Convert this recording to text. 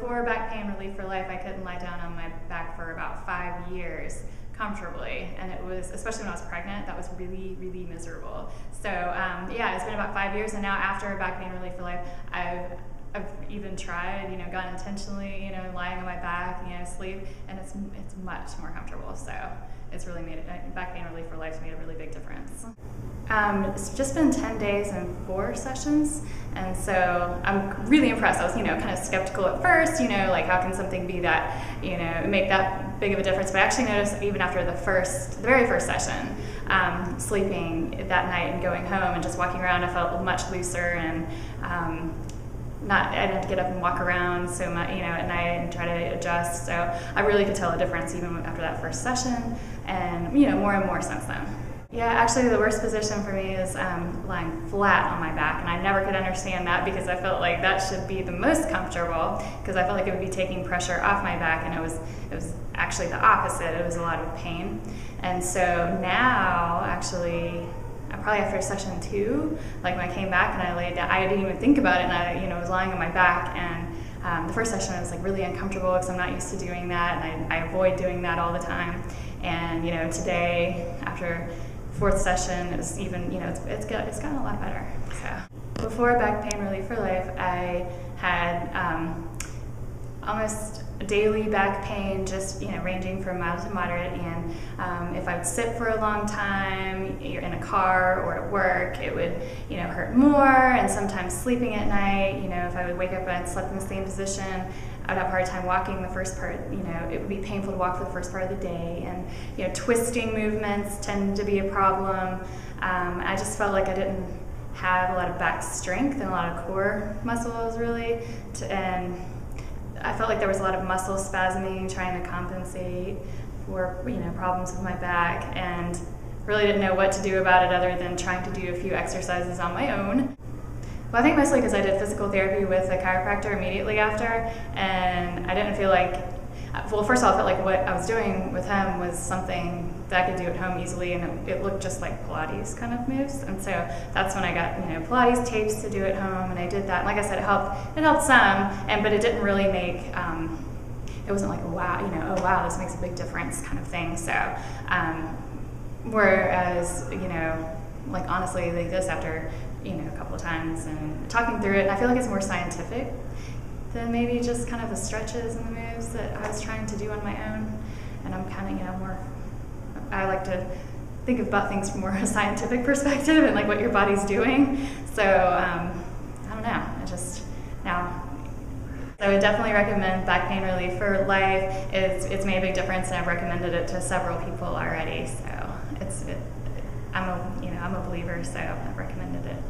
before back pain Relief4Life, I couldn't lie down on my back for about 5 years comfortably, and it was, especially when I was pregnant, that was really, really miserable. So yeah, it's been about 5 years, and now after back pain Relief4Life, I've even tried, gone intentionally, lying on my back, sleep, and it's much more comfortable. So it's really made it, back pain Relief4Life's made a really big difference. It's just been 10 days and 4 sessions, and so I'm really impressed. I was, kind of skeptical at first, like how can something be that, make that big of a difference? But I actually noticed even after the very first session, sleeping that night and going home and just walking around, I felt much looser, and I didn't have to get up and walk around so much, at night and try to adjust. So I really could tell a difference even after that first session, and more and more since then. Yeah, actually the worst position for me is lying flat on my back, and I never could understand that because I felt like that should be the most comfortable, because I felt like it would be taking pressure off my back, and it was actually the opposite. It was a lot of pain. And so now, actually, probably after session 2, like when I came back and I laid down, I didn't even think about it, and I was lying on my back, and the first session I was like really uncomfortable because I'm not used to doing that, and I avoid doing that all the time. And today, after 4th session, it was even, it's gotten a lot better. So before back pain Relief4Life, I had almost daily back pain, just ranging from mild to moderate, and if I would sit for a long time, in a car or at work, it would hurt more. And sometimes sleeping at night, if I would wake up and I'd slept in the same position, I would have a hard time walking the first part. It would be painful to walk for the first part of the day, and twisting movements tend to be a problem. I just felt like I didn't have a lot of back strength and a lot of core muscles really, and I felt like there was a lot of muscle spasming, trying to compensate for problems with my back, and really didn't know what to do about it other than trying to do a few exercises on my own. Well, I think mostly because I did physical therapy with a chiropractor immediately after, and I didn't feel like, well, first of all, I felt like what I was doing with him was something that I could do at home easily, and it looked just like Pilates kind of moves. And so that's when I got Pilates tapes to do at home, and I did that. And like I said, it helped some, but it didn't really make, it wasn't like, wow, oh wow, this makes a big difference kind of thing. So whereas like honestly, like this after a couple of times and talking through it, I feel like it's more scientific than maybe just kind of the stretches and the moves that I was trying to do on my own. And I'm kind of more, I like to think about things from more a scientific perspective and like what your body's doing. So I don't know, so I would definitely recommend back pain Relief4Life. It's made a big difference, and I've recommended it to several people already. So I'm a believer, so I've recommended it.